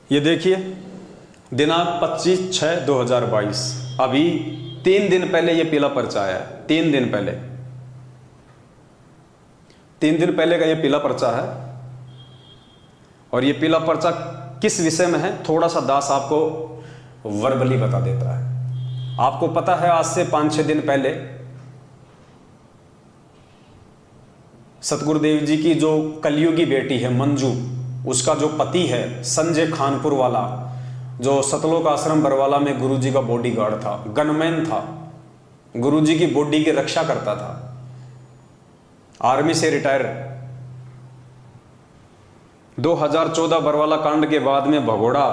ये देखिए दिनांक 25/6/2022, अभी 3 दिन पहले ये पीला पर्चा आया है। 3 दिन पहले, 3 दिन पहले का ये पीला पर्चा है। और ये पीला पर्चा किस विषय में है, थोड़ा सा दास आपको वर्बली बता देता है। आपको पता है आज से 5-6 दिन पहले सतगुरुदेव जी की जो कलयुगी बेटी है मंजू, उसका जो पति है संजय खानपुर वाला, जो सतलोक आश्रम बरवाला में गुरुजी का बॉडीगार्ड था, गनमैन था, गुरुजी की बॉडी की रक्षा करता था, आर्मी से रिटायर, 2014 बरवाला कांड के बाद में भगोड़ा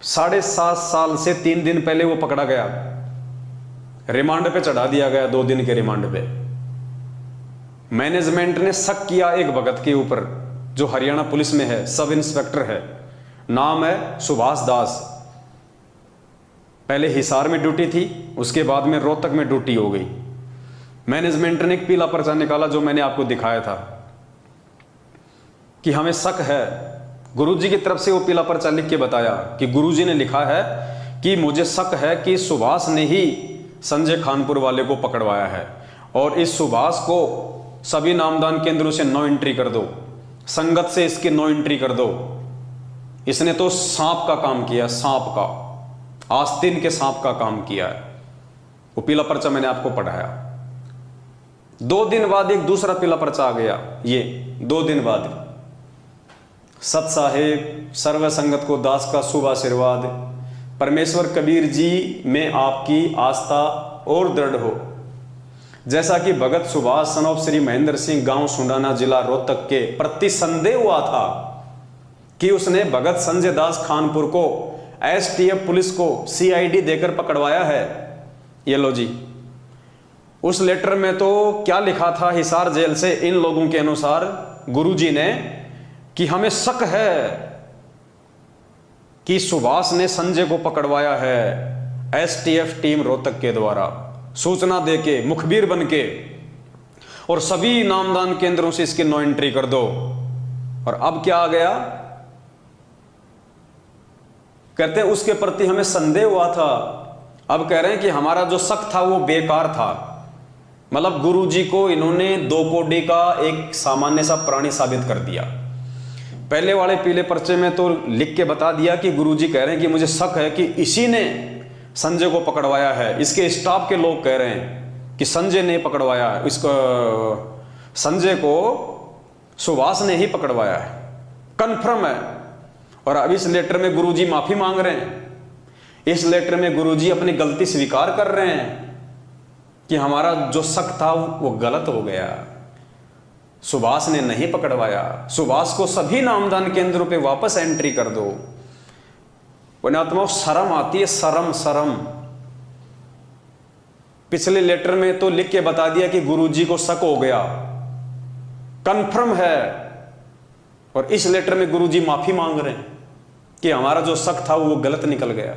7.5 साल से 3 दिन पहले वो पकड़ा गया, रिमांड पे चढ़ा दिया गया, 2 दिन के रिमांड पे। मैनेजमेंट ने शक किया एक भगत के ऊपर जो हरियाणा पुलिस में है, सब इंस्पेक्टर है, नाम है सुभाष दास। पहले हिसार में ड्यूटी थी, उसके बाद में रोहतक में ड्यूटी हो गई। मैनेजमेंट ने एक पीला पर्चा निकाला जो मैंने आपको दिखाया था कि हमें शक है। गुरुजी की तरफ से वो पीला पर्चा लिख के बताया कि गुरुजी ने लिखा है कि मुझे शक है कि सुभाष ने ही संजय खानपुर वाले को पकड़वाया है, और इस सुभाष को सभी नामदान केंद्रों से नो एंट्री कर दो, संगत से इसके नो एंट्री कर दो। इसने तो सांप का काम किया, सांप का, आस्तीन के सांप का काम किया है। वो पीला पर्चा मैंने आपको पढ़ाया। 2 दिन बाद एक दूसरा पीला पर्चा आ गया, ये 2 दिन बाद। सत साहेब सर्व संगत को दास का शुभ आशीर्वाद, परमेश्वर कबीर जी में आपकी आस्था और दृढ़ हो। जैसा कि भगत सुभाष सन ऑफ श्री महेंद्र सिंह, गांव सुंडाना, जिला रोहतक के प्रति संदेह हुआ था कि उसने भगत संजय दास खानपुर को एसटीएफ पुलिस को सीआईडी देकर पकड़वाया है। ये लो जी, उस लेटर में तो क्या लिखा था हिसार जेल से इन लोगों के अनुसार गुरुजी ने कि हमें शक है कि सुभाष ने संजय को पकड़वाया है एसटीएफ टीम रोहतक के द्वारा, सूचना देके, मुखबिर बनके, और सभी नामदान केंद्रों से इसकी नो एंट्री कर दो। और अब क्या आ गया, कहते हैं उसके प्रति हमें संदेह हुआ था, अब कह रहे हैं कि हमारा जो शक था वो बेकार था। मतलब गुरुजी को इन्होंने 2 कोड़ी का एक सामान्य सा प्राणी साबित कर दिया। पहले वाले पीले पर्चे में तो लिख के बता दिया कि गुरुजी कह रहे हैं कि मुझे शक है कि इसी ने संजय को पकड़वाया है। इसके स्टाफ के लोग कह रहे हैं कि संजय ने पकड़वाया है, इसको संजय को सुभाष ने ही पकड़वाया है, कंफर्म है। और अब इस लेटर में गुरुजी माफी मांग रहे हैं, इस लेटर में गुरुजी अपनी गलती स्वीकार कर रहे हैं कि हमारा जो शक था वो गलत हो गया, सुभाष ने नहीं पकड़वाया, सुभाष को सभी नामदान केंद्रों पे वापस एंट्री कर दो। पुण्यात्माओं, शर्म आती है, शर्म शर्म। पिछले लेटर में तो लिख के बता दिया कि गुरुजी को शक हो गया, कंफर्म है, और इस लेटर में गुरुजी माफी मांग रहे हैं कि हमारा जो शक था वो गलत निकल गया।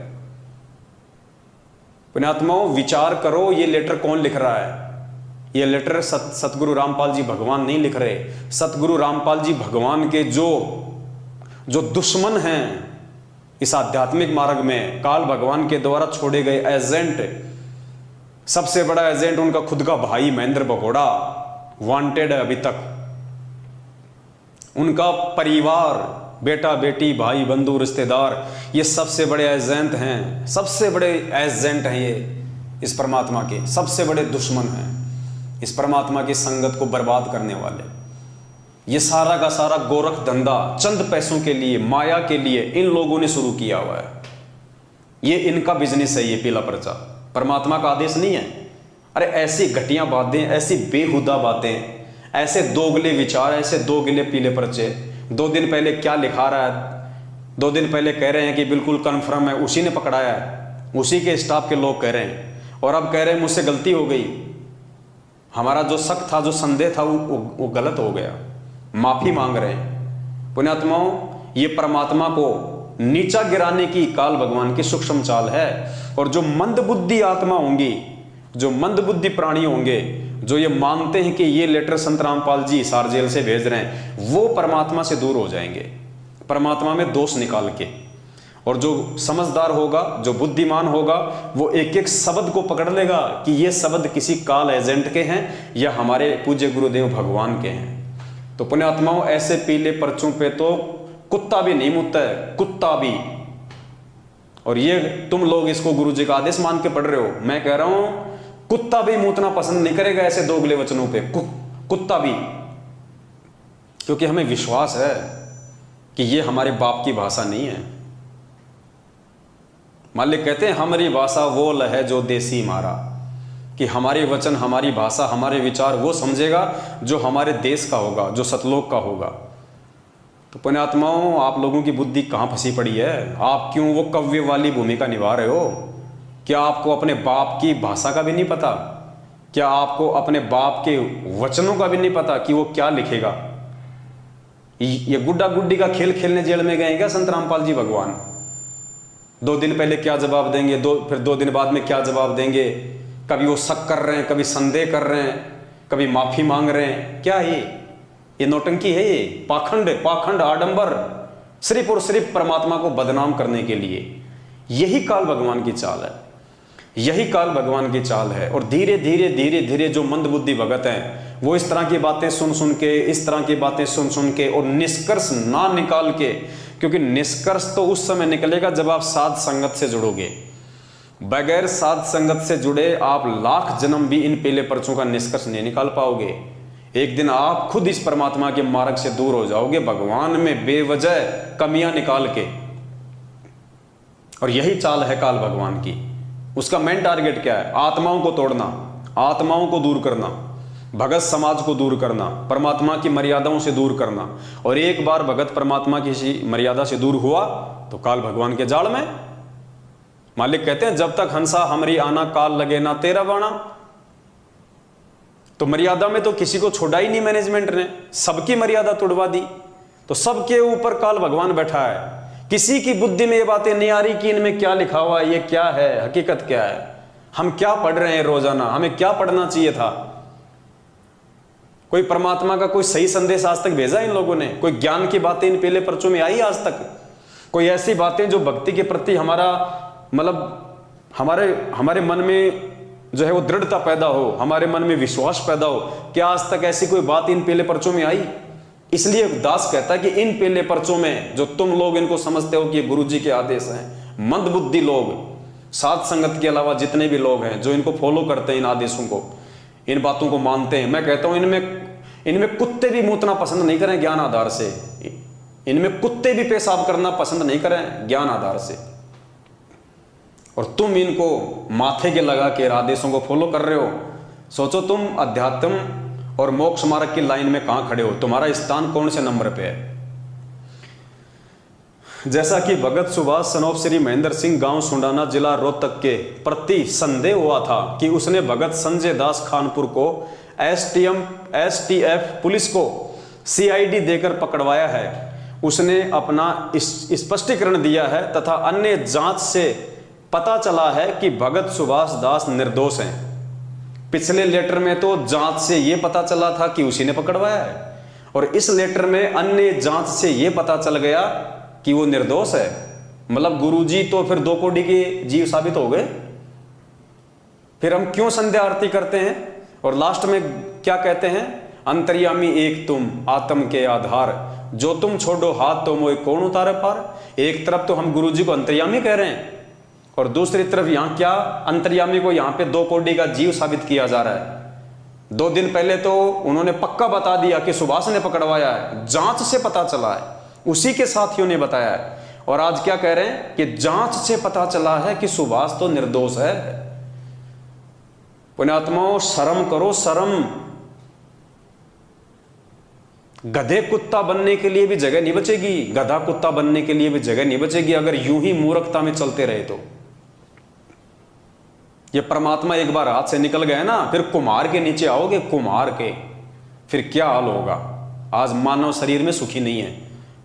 पुण्यात्माओं, विचार करो, ये लेटर कौन लिख रहा है? ये लेटर सतगुरु रामपाल जी भगवान नहीं लिख रहे। सतगुरु रामपाल जी भगवान के जो दुश्मन हैं इस आध्यात्मिक मार्ग में, काल भगवान के द्वारा छोड़े गए एजेंट, सबसे बड़ा एजेंट उनका खुद का भाई महेंद्र भगोड़ा वांटेड है अभी तक। उनका परिवार, बेटा बेटी, भाई बंधु रिश्तेदार, ये सबसे बड़े एजेंट हैं, सबसे बड़े एजेंट हैं ये इस परमात्मा के, सबसे बड़े दुश्मन हैं इस परमात्मा की संगत को बर्बाद करने वाले। ये सारा का सारा गोरख धंधा चंद पैसों के लिए, माया के लिए इन लोगों ने शुरू किया हुआ है। ये इनका बिजनेस है, ये पीला पर्चा, परमात्मा का आदेश नहीं है। अरे ऐसी घटिया बातें, ऐसी बेहुदा बातें, ऐसे दोगले विचार, ऐसे दोगले पीले पर्चे। 2 दिन पहले क्या लिखा रहा है, 2 दिन पहले कह रहे हैं कि बिल्कुल कन्फर्म है उसी ने पकड़ाया है, उसी के स्टाफ के लोग कह रहे हैं, और अब कह रहे हैं मुझसे गलती हो गई, हमारा जो शक था, जो संदेह था वो गलत हो गया, माफी मांग रहे हैं। पुण्यात्माओं, ये परमात्मा को नीचा गिराने की काल भगवान की सूक्ष्म चाल है। और जो मंदबुद्धि आत्मा होंगी, जो मंदबुद्धि प्राणी होंगे, जो ये मानते हैं कि ये लेटर संत रामपाल जी हिसार जेल से भेज रहे हैं, वो परमात्मा से दूर हो जाएंगे, परमात्मा में दोष निकाल के। और जो समझदार होगा, जो बुद्धिमान होगा, वो एक एक शब्द को पकड़ लेगा कि ये शब्द किसी काल एजेंट के हैं या हमारे पूज्य गुरुदेव भगवान के हैं। तो पुण्यात्माओं, ऐसे पीले पर्चों पे तो कुत्ता भी नहीं मुतता है, कुत्ता भी। और ये तुम लोग इसको गुरु जी का आदेश मान के पढ़ रहे हो। मैं कह रहा हूं कुत्ता भी मूतना पसंद नहीं करेगा ऐसे दोगले वचनों पे, कुत्ता भी। क्योंकि हमें विश्वास है कि ये हमारे बाप की भाषा नहीं है। मालिक कहते हैं हमारी भाषा वो लहे जो देसी मारा, कि हमारे वचन, हमारी भाषा, हमारे विचार वो समझेगा जो हमारे देश का होगा, जो सतलोक का होगा। तो पुण्यात्माओं, आप लोगों की बुद्धि कहाँ फंसी पड़ी है? आप क्यों वो कव्य वाली भूमिका निभा रहे हो? क्या आपको अपने बाप की भाषा का भी नहीं पता? क्या आपको अपने बाप के वचनों का भी नहीं पता कि वो क्या लिखेगा? ये गुड्डा गुड्डी का खेल खेलने जेल में गए क्या संत रामपाल जी भगवान? 2 दिन पहले क्या जवाब देंगे, फिर 2 दिन बाद में क्या जवाब देंगे? कभी वो शक कर रहे हैं, कभी संदेह कर रहे हैं, कभी माफी मांग रहे हैं। क्या है ये नौटंकी है, ये पाखंड आडंबर, सिर्फ और सिर्फ परमात्मा को बदनाम करने के लिए। यही काल भगवान की चाल है, यही काल भगवान की चाल है। और धीरे धीरे धीरे धीरे जो मंद बुद्धि भगत हैं, वो इस तरह की बातें सुन सुन के, इस तरह की बातें सुन सुन के और निष्कर्ष ना निकाल के, क्योंकि निष्कर्ष तो उस समय निकलेगा जब आप साध संगत से जुड़ोगे। बगैर साध संगत से जुड़े आप लाख जन्म भी इन पीले पर्चों का निष्कर्ष नहीं निकाल पाओगे। एक दिन आप खुद इस परमात्मा के मार्ग से दूर हो जाओगे, भगवान में बेवजह कमियां निकाल के। और यही चाल है काल भगवान की। उसका मेन टारगेट क्या है? आत्माओं को तोड़ना, आत्माओं को दूर करना, भगत समाज को दूर करना, परमात्मा की मर्यादाओं से दूर करना। और एक बार भगत परमात्मा की किसी मर्यादा से दूर हुआ तो काल भगवान के जाल में। मालिक कहते हैं जब तक हंसा हमरी आना, काल लगे ना तेरा बाणा। तो मर्यादा में तो किसी को छोड़ा ही नहीं मैनेजमेंट ने, सबकी मर्यादा तोड़वा दी। तो सबके ऊपर काल भगवान बैठा है। किसी की बुद्धि में ये बातें नहीं आ रही कि इनमें क्या लिखा हुआ है, ये क्या है, हकीकत क्या है, हम क्या पढ़ रहे हैं रोजाना, हमें क्या पढ़ना चाहिए था। कोई परमात्मा का कोई सही संदेश आज तक भेजा इन लोगों ने? कोई ज्ञान की बातें इन पीले पर्चों में आई आज तक? कोई ऐसी बातें जो भक्ति के प्रति हमारा मतलब हमारे मन में जो है वो दृढ़ता पैदा हो, हमारे मन में विश्वास पैदा हो? क्या आज तक ऐसी कोई बात इन पीले पर्चों में आई? इसलिए दास कहता है कि इन पीले पर्चों में जो तुम लोग इनको समझते हो कि गुरु जी के आदेश हैं, मंद बुद्धि लोग, साध संगत के अलावा जितने भी लोग हैं जो इनको फॉलो करते हैं, इन आदेशों को, इन बातों को मानते हैं, मैं कहता हूं इनमें कुत्ते भी मूतना पसंद नहीं करें ज्ञान आधार से। इनमें कुत्ते भी पेशाब करना पसंद नहीं करें ज्ञान आधार से। और तुम इनको माथे के लगा के आदेशों को फॉलो कर रहे हो। सोचो तुम अध्यात्म और मोक्ष मार्ग की लाइन में कहां खड़े हो, तुम्हारा स्थान कौन से नंबर पे है? जैसा कि भगत सुभाष सनोप श्री महेंद्र सिंह, गांव सुंडाना, जिला रोहतक के प्रति संदेह हुआ था कि उसने भगत संजय दास खानपुर को एसटीएफ पुलिस को सीआईडी देकर पकड़वाया है। उसने अपना स्पष्टीकरण दिया है तथा अन्य जांच से पता चला है कि भगत सुभाष दास निर्दोष हैं। पिछले लेटर में तो जांच से यह पता चला था कि उसी ने पकड़वाया है, और इस लेटर में अन्य जांच से यह पता चल गया कि वो निर्दोष है। मतलब गुरुजी तो फिर 2 कोड़ी के जीव साबित हो गए। फिर हम क्यों संध्या आरती करते हैं? और लास्ट में क्या कहते हैं? अंतर्यामी एक तुम, आत्म के आधार, जो तुम छोड़ो हाथ तो मोए कौन उतारे पार। एक तरफ तो हम गुरुजी को अंतर्यामी कह रहे हैं, और दूसरी तरफ यहां क्या, अंतर्यामी को यहां पे 2 कोड़ी का जीव साबित किया जा रहा है। 2 दिन पहले तो उन्होंने पक्का बता दिया कि सुभाष ने पकड़वाया है, जांच से पता चला है, उसी के साथियों ने बताया है। और आज क्या कह रहे हैं कि जांच से पता चला है कि सुभाष तो निर्दोष है। पुण्यात्माओं, शर्म करो, शर्म। गधे कुत्ता बनने के लिए भी जगह नहीं बचेगी, गधा कुत्ता बनने के लिए भी जगह नहीं बचेगी अगर यूं ही मूर्खता में चलते रहे तो। ये परमात्मा एक बार हाथ से निकल गए ना, फिर कुम्हार के नीचे आओगे, कुम्हार के, फिर क्या हाल होगा। आज मानव शरीर में सुखी नहीं है,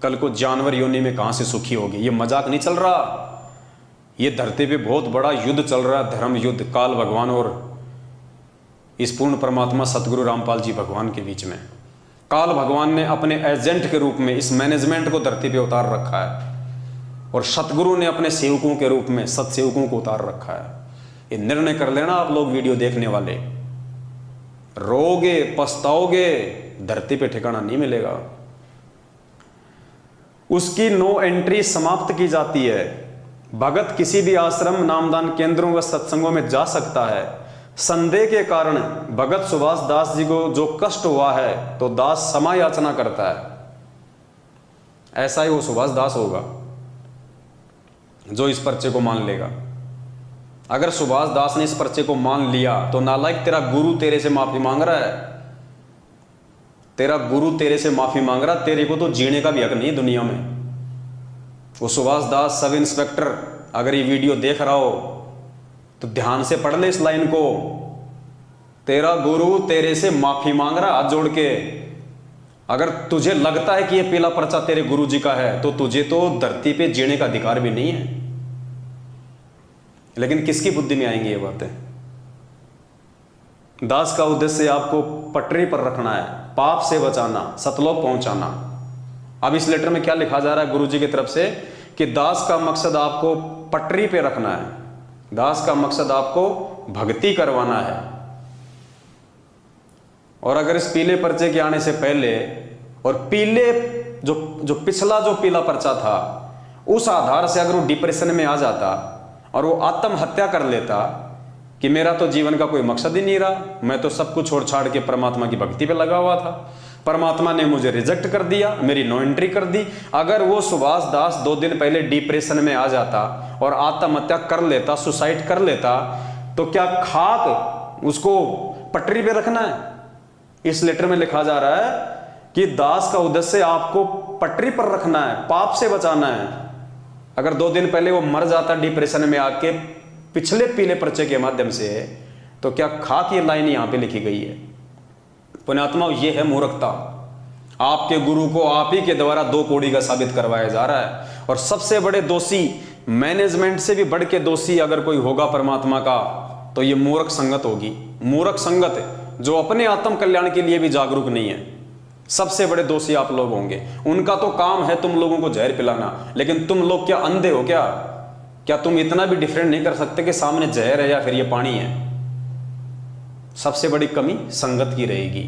कल को जानवर योनि में कहां से सुखी होगी। ये मजाक नहीं चल रहा, ये धरती पे बहुत बड़ा युद्ध चल रहा है, धर्म युद्ध, काल भगवान और इस पूर्ण परमात्मा सतगुरु रामपाल जी भगवान के बीच में। काल भगवान ने अपने एजेंट के रूप में इस मैनेजमेंट को धरती पे उतार रखा है और सतगुरु ने अपने सेवकों के रूप में सतसेवकों को उतार रखा है। ये निर्णय कर लेना आप लोग वीडियो देखने वाले, रोगे पछताओगे, धरती पे ठिकाना नहीं मिलेगा। उसकी नो एंट्री समाप्त की जाती है। भगत किसी भी आश्रम, नामदान केंद्रों व सत्संगों में जा सकता है। संदेह के कारण भगत सुभाष दास जी को जो कष्ट हुआ है तो दास क्षमा याचना करता है। ऐसा ही वो सुभाष दास होगा जो इस पर्चे को मान लेगा। अगर सुभाष दास ने इस पर्चे को मान लिया तो नालायक, तेरा गुरु तेरे से माफी मांग रहा है, तेरा गुरु तेरे से माफी मांग रहा, तेरे को तो जीने का भी हक नहीं दुनिया में। वो सुभाष दास सब इंस्पेक्टर अगर ये वीडियो देख रहा हो तो ध्यान से पढ़ ले इस लाइन को। तेरा गुरु तेरे से माफी मांग रहा हाथ जोड़ के। अगर तुझे लगता है कि ये पीला पर्चा तेरे गुरु जी का है तो तुझे तो धरती पे जीने का अधिकार भी नहीं है। लेकिन किसकी बुद्धि में आएंगी ये बातें? दास का उद्देश्य आपको पटरी पर रखना है, पाप से बचाना, सतलोक पहुंचाना। अब इस लेटर में क्या लिखा जा रहा है गुरु जी की तरफ से कि दास का मकसद आपको पटरी पे रखना है, दास का मकसद आपको भक्ति करवाना है। और अगर इस पीले पर्चे के आने से पहले और पीले जो पिछला जो पीला पर्चा था उस आधार से अगर वो डिप्रेशन में आ जाता और वो आत्महत्या कर लेता कि मेरा तो जीवन का कोई मकसद ही नहीं रहा, मैं तो सब कुछ छोड़ छाड़ के परमात्मा की भक्ति पे लगा हुआ था, परमात्मा ने मुझे रिजेक्ट कर दिया, मेरी नो एंट्री कर दी। अगर वो सुभाष दास 2 दिन पहले डिप्रेशन में आ जाता और आत्महत्या कर लेता, सुसाइड कर लेता, तो क्या खाक उसको पटरी पे रखना है? इस लेटर में लिखा जा रहा है कि दास का उद्देश्य आपको पटरी पर रखना है, पाप से बचाना है। अगर 2 दिन पहले वो मर जाता डिप्रेशन में आके पिछले पीले पर्चे के माध्यम से, तो क्या खाक ये लाइन यहां पे लिखी गई है? पुण्यात्मा, ये है मूर्खता। आपके गुरु को आप ही के द्वारा 2 कौड़ी का साबित करवाया जा रहा है। और सबसे बड़े दोषी, मैनेजमेंट से भी बढ़ के दोषी अगर कोई होगा परमात्मा का तो ये मूर्ख संगत होगी। मूर्ख संगत जो अपने आत्म कल्याण के लिए भी जागरूक नहीं है, सबसे बड़े दोषी आप लोग होंगे। उनका तो काम है तुम लोगों को जहर पिलाना, लेकिन तुम लोग क्या अंधे हो क्या? क्या तुम इतना भी डिफरेंट नहीं कर सकते कि सामने जहर है या फिर ये पानी है? सबसे बड़ी कमी संगत की रहेगी।